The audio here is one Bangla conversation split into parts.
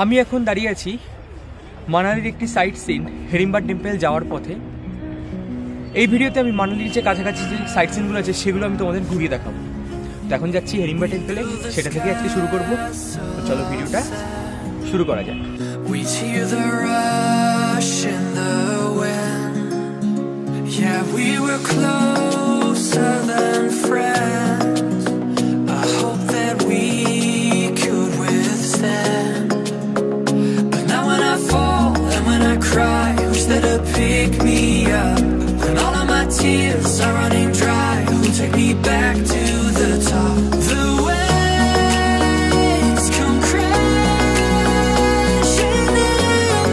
আমি এখন দাঁড়িয়ে আছি মানালির একটি সাইট সিন হিড়িম্বা টেম্পল যাওয়ার পথে। এই ভিডিওতে আমি মানালির যে কাছাকাছি যে সাইট সিনগুলো আছে সেগুলো আমি তোমাদের ঘুরিয়ে দেখাবো। তো এখন যাচ্ছি হিড়িম্বা টেম্পলে, সেটা থেকে আজকে শুরু করবো। তো চলো ভিডিওটা শুরু করা যাক। Yeah, we were closer than friends. I hope that we could withstand. But now when I fall and when I cry, who's there to pick me up? When all of my tears are running dry, who'll take me back to the top? The waves come crashing in.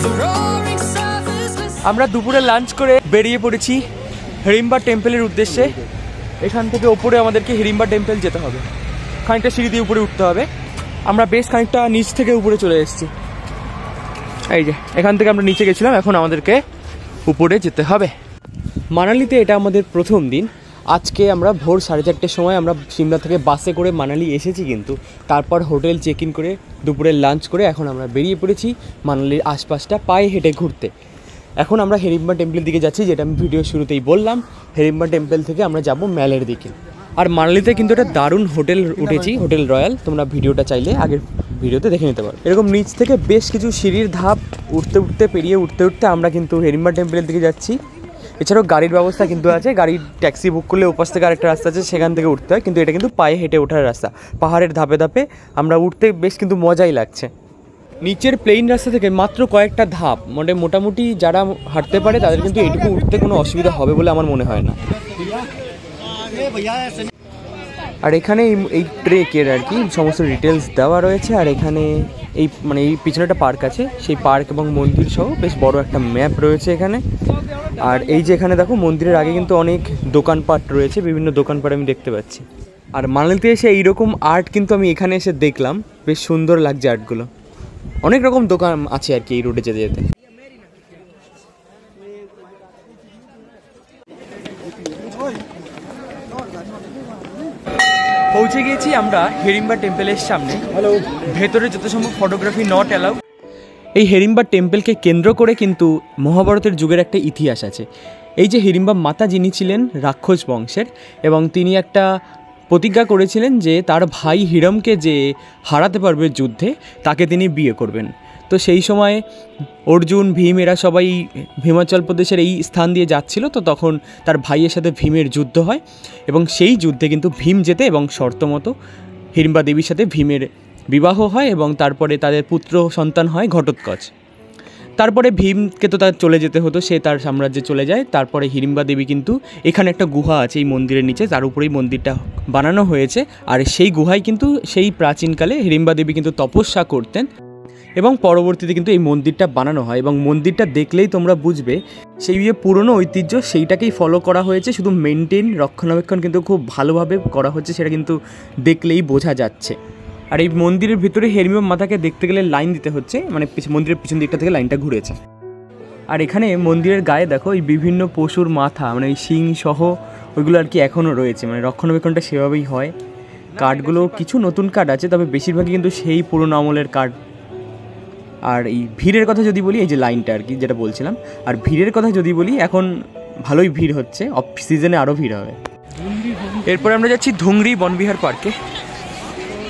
The roaring surface. আমরা দুপুরে লাঞ্চ করে বেরিয়ে পড়েছি হিড়িম্বা টেম্পলের উদ্দেশ্যে। এখান থেকে ওপরে আমাদেরকে হিড়িম্বা টেম্পল যেতে হবে, খানিকটা সিঁড়ি দিয়ে উপরে উঠতে হবে। আমরা বেশ খানিকটা নিচ থেকে উপরে চলে এসেছি। এই যে এখান থেকে আমরা নিচে গেছিলাম, এখন আমাদেরকে উপরে যেতে হবে। মানালিতে এটা আমাদের প্রথম দিন। আজকে আমরা ভোর 4:30টার সময় আমরা সিমলা থেকে বাসে করে মানালি এসেছি, কিন্তু তারপর হোটেল চেক ইন করে দুপুরের লাঞ্চ করে এখন আমরা বেরিয়ে পড়েছি মানালির আশপাশটা পায়ে হেঁটে ঘুরতে। এখন আমরা হিড়িম্বা টেম্পলের দিকে যাচ্ছি, যেটা আমি ভিডিও শুরুতেই বললাম। হিড়িম্বা টেম্পল থেকে আমরা যাব ম্যালের দিকে। আর মানালিতে কিন্তু একটা দারুণ হোটেল উঠেছি, হোটেল রয়্যাল। তোমরা ভিডিওটা চাইলে আগের ভিডিওতে দেখে নিতে পারো। এরকম নিচ থেকে বেশ কিছু সিঁড়ির ধাপ উঠতে উঠতে আমরা কিন্তু হিড়িম্বা টেম্পলের দিকে যাচ্ছি। এছাড়াও গাড়ির ব্যবস্থা কিন্তু আছে, গাড়ির ট্যাক্সি বুক করলে ওপাশ থেকে আরেকটা রাস্তা আছে, সেখান থেকে উঠতে হয়। কিন্তু এটা কিন্তু পায়ে হেঁটে ওঠার রাস্তা, পাহাড়ের ধাপে ধাপে আমরা উঠতে বেশ কিন্তু মজাই লাগছে। নিচের প্লেন রাস্তা থেকে মাত্র কয়েকটা ধাপ, মানে মোটামুটি যারা হাঁটতে পারে তাদের কিন্তু এইটুকু উঠতে কোনো অসুবিধা হবে বলে আমার মনে হয় না। আর এখানে এই ট্রেকের আর কি সমস্ত ডিটেলস দেওয়া রয়েছে। আর এখানে এই পিছনে একটা পার্ক আছে, সেই পার্ক এবং মন্দির সহ বেশ বড় একটা ম্যাপ রয়েছে এখানে। আর এই যে এখানে দেখো মন্দিরের আগে কিন্তু অনেক দোকানপাট রয়েছে, বিভিন্ন দোকানপাট আমি দেখতে পাচ্ছি। আর মানালিতে এসে এইরকম আর্ট কিন্তু আমি এখানে এসে দেখলাম, বেশ সুন্দর লাগছে আর্টগুলো। অনেক রকম দোকান আছে আর কি এই রোডে যেতে যেতে। পৌঁছে গিয়েছি আমরা হিড়িম্বা টেম্পলের সামনে। ভেতরে যত সম্ভব ফটোগ্রাফি নট অ্যালাউ। এই হিড়িম্বা টেম্পলকে কেন্দ্র করে কিন্তু মহাভারতের যুগের একটা ইতিহাস আছে। এই যে হিড়িম্বা মাতা, যিনি ছিলেন রাক্ষস বংশের, এবং তিনি একটা প্রতিজ্ঞা করেছিলেন যে তার ভাই হিড়মকে যে হারাতে পারবে যুদ্ধে, তাকে তিনি বিয়ে করবেন। তো সেই সময় অর্জুন, ভীম এরা সবাই হিমাচল প্রদেশের এই স্থান দিয়ে যাচ্ছিল। তো তখন তার ভাইয়ের সাথে ভীমের যুদ্ধ হয়, এবং সেই যুদ্ধে কিন্তু ভীম জেতে এবং শর্ত মতো হিড়িম্বা দেবীর সাথে ভীমের বিবাহ হয়, এবং তারপরে তাদের পুত্র সন্তান হয় ঘটোৎকচ। তারপরে ভীমকে তো তার চলে যেতে হতো, সে তার সাম্রাজ্যে চলে যায়। তারপরে হিড়িম্বা দেবী কিন্তু এখানে একটা গুহা আছে এই মন্দিরের নিচে, তার উপরেই মন্দিরটা বানানো হয়েছে। আর সেই গুহায় কিন্তু সেই প্রাচীনকালে হিড়িম্বা দেবী কিন্তু তপস্যা করতেন, এবং পরবর্তীতে কিন্তু এই মন্দিরটা বানানো হয়। এবং মন্দিরটা দেখলেই তোমরা বুঝবে সেই যে পুরনো ঐতিহ্য সেইটাকেই ফলো করা হয়েছে, শুধু মেনটেন রক্ষণাবেক্ষণ কিন্তু খুব ভালোভাবে করা হচ্ছে, সেটা কিন্তু দেখলেই বোঝা যাচ্ছে। আর এই মন্দিরের ভিতরে হিড়িম্বা মাতাকে দেখতে গেলে লাইন দিতে হচ্ছে, মানে মন্দিরের পিছন দিকটা থেকে লাইনটা ঘুরেছে। আর এখানে মন্দিরের গায়ে দেখো এই বিভিন্ন পশুর মাথা, মানে এই শিং সহ ওইগুলো আর কি এখনও রয়েছে, মানে রক্ষণাবেক্ষণটা সেভাবেই হয়। কাঠগুলো কিছু নতুন কাঠ আছে, তবে বেশিরভাগই কিন্তু সেই পুরনো আমলের কাঠ। আর এই ভিড়ের কথা যদি বলি, এই যে লাইনটা আর কি যেটা বলছিলাম, আর ভিড়ের কথা যদি বলি, এখন ভালোই ভিড় হচ্ছে, অফ সিজনে আরও ভিড় হবে। এরপরে আমরা যাচ্ছি ধুংরি বনবিহার পার্কে।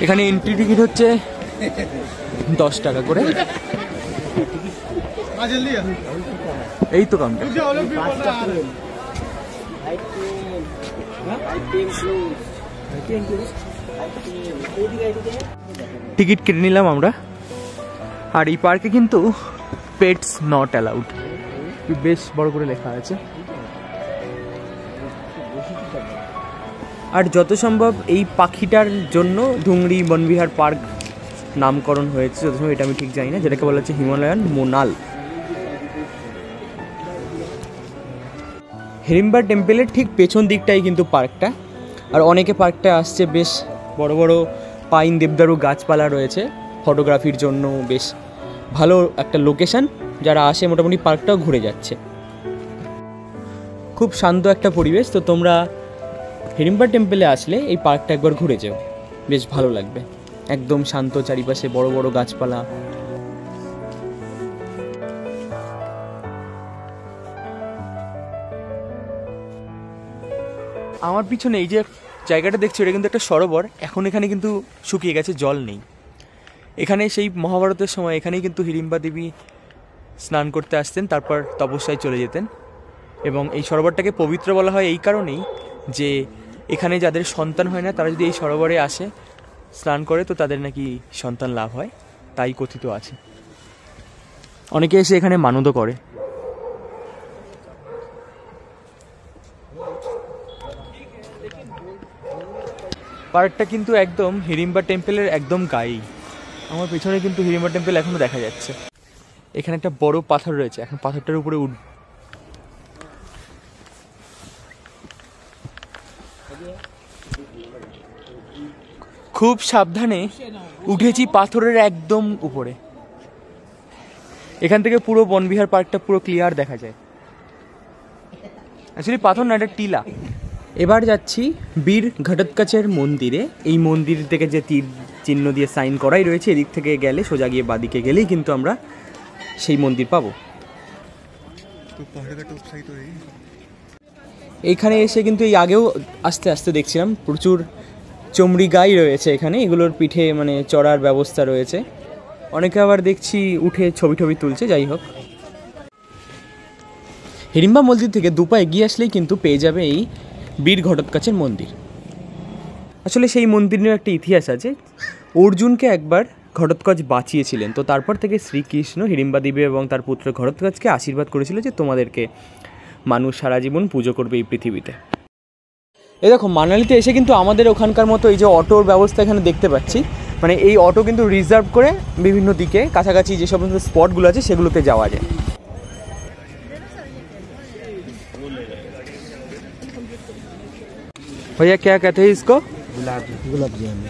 এখানে এন্ট্রি টিকিট হচ্ছে 10 টাকা করে। এই তো কাউন্টার। টিকিট কেটে নিলাম আমরা। আর এই পার্কে কিন্তু পেটস নট অ্যালাউড, বেশ বড় করে লেখা আছে। আর যত সম্ভব এই পাখিটার জন্য ধুংরি বনবিহার পার্ক নামকরণ হয়েছে, যত সম্ভব, এটা আমি ঠিক জানি না, যেটাকে বলা হচ্ছে হিমালয়ান মোনাল। হিড়িম্বা টেম্পলের ঠিক পেছন দিকটাই কিন্তু পার্কটা। আর অনেকে পার্কটা আসছে, বেশ বড় বড় পাইন দেবদারু গাছপালা রয়েছে, ফটোগ্রাফির জন্য বেশ ভালো একটা লোকেশন। যারা আসে মোটামুটি পার্কটাও ঘুরে যাচ্ছে, খুব শান্ত একটা পরিবেশ। তো তোমরা হিড়িম্বা টেম্পলে আসলে এই পার্কটা একবার ঘুরে যাও, বেশ ভালো লাগবে। একদম শান্ত, চারিপাশে বড় বড় গাছপালা। আমার পিছনে এই যে জায়গাটা দেখছি এটা কিন্তু একটা সরোবর। এখন এখানে কিন্তু শুকিয়ে গেছে, জল নেই। এখানে সেই মহাভারতের সময় এখানেই কিন্তু হিড়িম্বা দেবী স্নান করতে আসতেন, তারপর তপস্যায় চলে যেতেন। এবং এই সরোবরটাকে পবিত্র বলা হয় এই কারণেই যে এখানে যাদের সন্তান হয় না তারা যদি এই সরোবরে আসে স্নান করে তো তাদের নাকি সন্তান লাভ হয়, তাই কথিত আছে। অনেকে এসে এখানে মানতও করে। পার্কটা কিন্তু একদম হিড়িম্বা টেম্পলের একদম গায়েই। আমার পেছনে কিন্তু হিড়িম্বা টেম্পল এখনো দেখা যাচ্ছে। এখানে একটা বড় পাথর রয়েছে, এখন পাথরটার উপরে খুব সাবধানে উঠেছি পাথরের একদম উপরে। এখান থেকে পুরো বনবিহার পার্কটা পুরো ক্লিয়ার দেখা যায়। অ্যাকচুয়ালি পাথর না, এটা টিলা। এবার যাচ্ছি বীর ঘটোৎকচের মন্দিরে। এই মন্দির থেকে যে তীর চিহ্ন দিয়ে সাইন করাই রয়েছে, এদিক থেকে গেলে সোজা গিয়ে বাদিকে গেলেই কিন্তু আমরা সেই মন্দির পাবো। এইখানে এসে কিন্তু এই আগেও আস্তে আস্তে দেখছিলাম প্রচুর চমড়ি গাই রয়েছে এখানে, এগুলোর পিঠে মানে চড়ার ব্যবস্থা রয়েছে। অনেকে আবার দেখছি উঠে ছবি টবি তুলছে। যাই হোক, হিড়িম্বা মন্দির থেকে দুপা এগিয়ে আসলেই কিন্তু পেয়ে যাবে এই বীর ঘটোৎকচের মন্দির। আসলে সেই মন্দিরের একটা ইতিহাস আছে। অর্জুনকে একবার ঘটোৎকচ বাঁচিয়েছিলেন, তো তারপর থেকে শ্রীকৃষ্ণ হিড়িম্বা দেবী এবং তার পুত্র ঘটোৎকচকে আশীর্বাদ করেছিল যে তোমাদেরকে মানুষ সারা জীবন পুজো করবে এই পৃথিবীতে। এই দেখো, মানালিতে এসে কিন্তু আমাদের ওখানকার মতো এই যে অটোর ব্যবস্থা এখানে দেখতে পাচ্ছি, মানে এই অটো কিন্তু রিজার্ভ করে বিভিন্ন দিকে কাছাকাছি যে সমস্ত স্পটগুলো আছে সেগুলোতে যাওয়া যায়। भैया क्या कहते हैं इसको? गुलाब जामुन।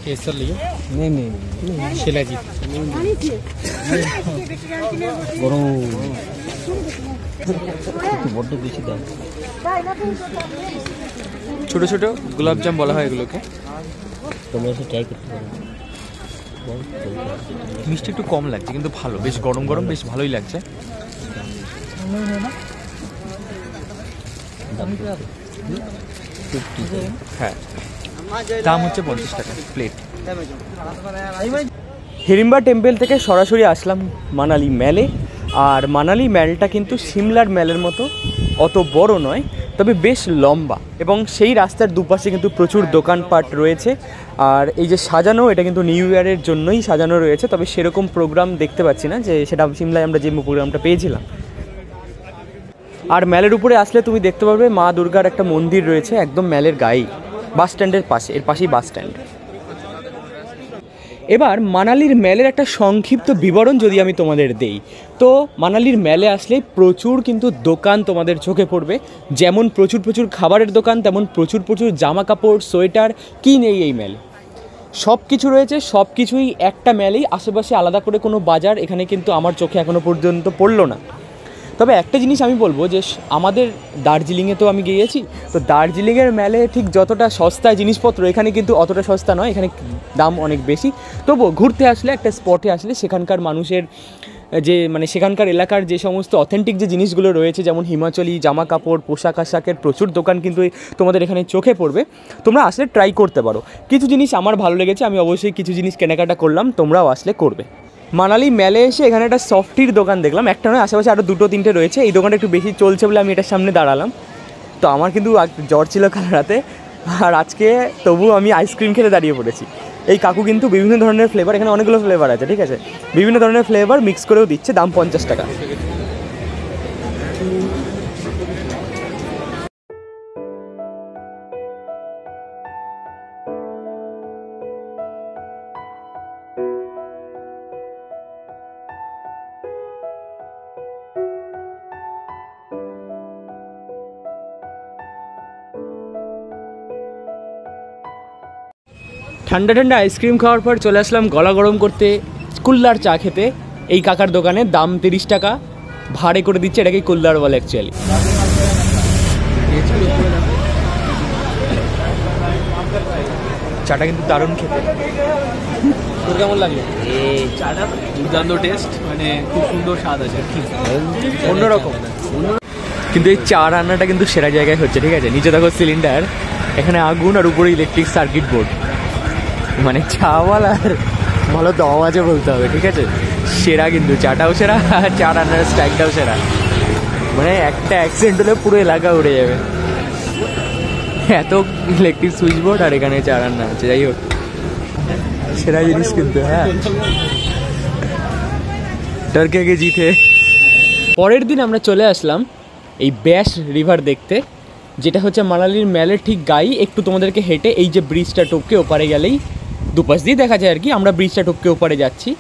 केसर लियो? नहीं शिलाजीत बड़ो বড্ড বেশি দাম। ছোট ছোট গোলাপ জাম বলা হয় এগুলোকে। তোমরা এসে ট্রাই করতে পারো। মিষ্টি একটু কম লাগছে কিন্তু ভালো, বেশ গরম গরম, বেশ ভালোই লাগছে। হ্যাঁ, দাম হচ্ছে 50 টাকা প্লেট। হিড়িম্বা টেম্পল থেকে সরাসরি আসলাম মানালি ম্যালে। আর মানালি ম্যালটা কিন্তু সিমলার ম্যালের মতো অত বড় নয়, তবে বেশ লম্বা, এবং সেই রাস্তার দুপাশে কিন্তু প্রচুর দোকানপাট রয়েছে। আর এই যে সাজানো, এটা কিন্তু নিউ ইয়ারের জন্যই সাজানো রয়েছে, তবে সেরকম প্রোগ্রাম দেখতে পাচ্ছি না যে সেটা সিমলায় আমরা যে প্রোগ্রামটা পেয়েছিলাম। আর ম্যালের উপরে আসলে তুমি দেখতে পারবে মা দুর্গার একটা মন্দির রয়েছে একদম ম্যালের গায়েই, বাস স্ট্যান্ডের পাশে, এর পাশেই বাস স্ট্যান্ড। এবার মানালির ম্যালের একটা সংক্ষিপ্ত বিবরণ যদি আমি তোমাদের দেই, তো মানালির ম্যালে আসলে প্রচুর কিন্তু দোকান তোমাদের চোখে পড়বে। যেমন প্রচুর প্রচুর খাবারের দোকান, তেমন প্রচুর প্রচুর জামা কাপড়, সোয়েটার, কি নেই এই ম্যালে সব কিছু রয়েছে। সব কিছুই একটা ম্যালেই, আশেপাশে আলাদা করে কোনো বাজার এখানে কিন্তু আমার চোখে এখনও পর্যন্ত পড়লো না। তবে একটা জিনিস আমি বলবো যে আমাদের দার্জিলিংয়ে তো আমি গিয়েছি, তো দার্জিলিংয়ের ম্যালে ঠিক যতটা সস্তায় জিনিসপত্র, এখানে কিন্তু অতটা সস্তা নয়, এখানে দাম অনেক বেশি। তবুও ঘুরতে আসলে, একটা স্পটে আসলে সেখানকার মানুষের যে মানে সেখানকার এলাকার যে সমস্ত অথেন্টিক যে জিনিসগুলো রয়েছে, যেমন হিমাচলি জামা কাপড়, পোশাক আশাকের প্রচুর দোকান কিন্তু তোমাদের এখানে চোখে পড়বে। তোমরা আসলে ট্রাই করতে পারো। কিছু জিনিস আমার ভালো লেগেছে, আমি অবশ্যই কিছু জিনিস কেনাকাটা করলাম, তোমরাও আসলে করবে। মানালি ম্যালে এসে এখানে একটা সফটির দোকান দেখলাম, একটা নয় আশেপাশে আরও 2-3টে রয়েছে। এই দোকানটা একটু বেশি চলছে বলে আমি এটার সামনে দাঁড়ালাম। তো আমার কিন্তু জ্বর ছিল কাল রাতে, আর আজকে তবু আমি আইসক্রিম খেতে দাঁড়িয়ে পড়েছি। এই কাকু কিন্তু বিভিন্ন ধরনের ফ্লেভার, এখানে অনেকগুলো ফ্লেভার আছে, ঠিক আছে, বিভিন্ন ধরনের ফ্লেভার মিক্স করেও দিচ্ছে, দাম 50 টাকা। ঠান্ডা ঠান্ডা আইসক্রিম খাওয়ার পর চলে আসলাম গলা গরম করতে কুল্লার চা খেতে। এই কাকার দোকানে দাম 30 টাকা, ভাড়ে করে দিচ্ছে, এটাকে কুল্লার বলে অ্যাকচুয়ালি। চাটা কিন্তু দারুণ খেতে। তোর কেমন লাগলো? চাটা দুর্দান্ত টেস্ট, মানে খুব সুন্দর স্বাদ আছে, অন্যরকম। কিন্তু এই চা রান্নাটা কিন্তু সেরা জায়গায় হচ্ছে, ঠিক আছে? নিচে দেখো সিলিন্ডার, এখানে আগুন, আর উপরে ইলেকট্রিক সার্কিট বোর্ড, মানে চাওয়ালার ভালো দম আছে বলতে হবে, ঠিক আছে? সেরা কিন্তু, চাটাও সেরা, চা রান্নার স্টাইলটাও সেরা, মানে একটা অ্যাক্সিডেন্ট হলে পুরো এলাকা উড়ে যাবে। এত ইলেকট্রিক সুইচ বোর্ড, আর এখানে চা রান্না আছে। যাই হোক, সেরা জিনিস কিন্তু। হ্যাঁ, টার্কি কে জিতে। পরের দিন আমরা চলে আসলাম এই ব্যাস রিভার দেখতে, যেটা হচ্ছে মানালির ম্যালের ঠিক গায়ে। একটু তোমাদেরকে হেঁটে এই যে ব্রিজটা টপকে ওপারে গেলেই দুপাশ দিয়ে দেখা যায় আর কি। আমরা ব্রিজটা টপকে ওপারে যাচ্ছি,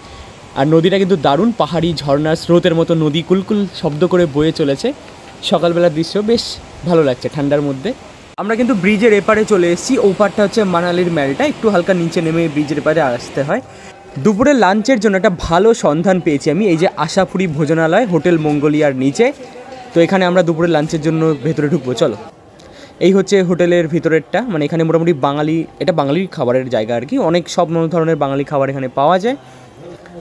আর নদীটা কিন্তু দারুণ, পাহাড়ি ঝর্ণার স্রোতের মতো নদী কুলকুল শব্দ করে বয়ে চলেছে। সকালবেলার দৃশ্য বেশ ভালো লাগছে ঠান্ডার মধ্যে। আমরা কিন্তু ব্রিজের এপারে চলে এসেছি। ওপারটা হচ্ছে মানালির ম্যালটা, একটু হালকা নিচে নেমে ব্রিজের এপারে আসতে হয়। দুপুরে লাঞ্চের জন্য একটা ভালো সন্ধান পেয়েছি আমি, এই যে আশাপুরি ভোজনালয়, হোটেল মঙ্গোলিয়ার নিচে। তো এখানে আমরা দুপুরে লাঞ্চের জন্য ভেতরে ঢুকবো, চলো। এই হচ্ছে হোটেলের ভিতরেরটা, মানে এখানে মোটামুটি বাঙালি, এটা বাঙালির খাবারের জায়গা আর কি। অনেক সব ধরনের বাঙালি খাবার এখানে পাওয়া যায়।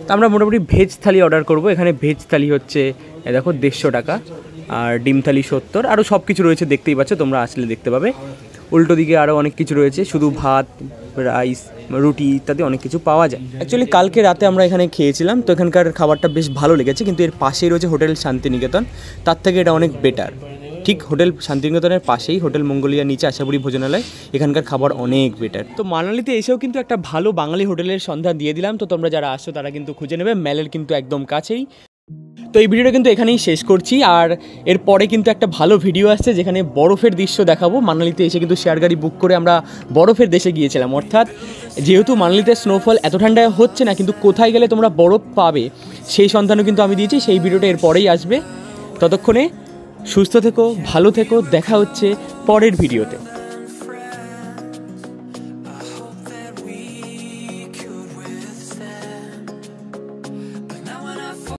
তো আমরা মোটামুটি ভেজ থালি অর্ডার করব। এখানে ভেজ থালি হচ্ছে দেখো 150 টাকা, আর ডিম থালি 70, আরও সব কিছু রয়েছে, দেখতেই পাচ্ছ, তোমরা আসলে দেখতে পাবে। উল্টো দিকে আরও অনেক কিছু রয়েছে, শুধু ভাত, রাইস, রুটি ইত্যাদি অনেক কিছু পাওয়া যায়। অ্যাকচুয়ালি কালকে রাতে আমরা এখানে খেয়েছিলাম, তো এখানকার খাবারটা বেশ ভালো লেগেছে। কিন্তু এর পাশেই রয়েছে হোটেল শান্তিনিকেতন, তার থেকে এটা অনেক বেটার। ঠিক হোটেল শান্তিনিকেতনের পাশেই হোটেল মঙ্গোলিয়া নিচে আশাপুরি ভোজনালয়, এখানকার খাবার অনেক বেটার। তো মানালিতে এসেও কিন্তু একটা ভালো বাঙালি হোটেলের সন্ধান দিয়ে দিলাম। তো তোমরা যারা আসছো তারা কিন্তু খুঁজে নেবে, ম্যালের কিন্তু একদম কাছেই। তো এই ভিডিওটা কিন্তু এখানেই শেষ করছি, আর এরপরে কিন্তু একটা ভালো ভিডিও আসছে যেখানে বরফের দৃশ্য দেখাবো। মানালিতে এসে কিন্তু শেয়ার গাড়ি বুক করে আমরা বরফের দেশে গিয়েছিলাম, অর্থাৎ যেহেতু মানালিতে স্নোফল এত ঠান্ডায় হচ্ছে না, কিন্তু কোথায় গেলে তোমরা বরফ পাবে সেই সন্ধানও কিন্তু আমি দিয়েছি। সেই ভিডিওটা এরপরেই আসবে। ততক্ষণে সুস্থ থেকো, ভালো থেকো, দেখা হচ্ছে পরের ভিডিওতে।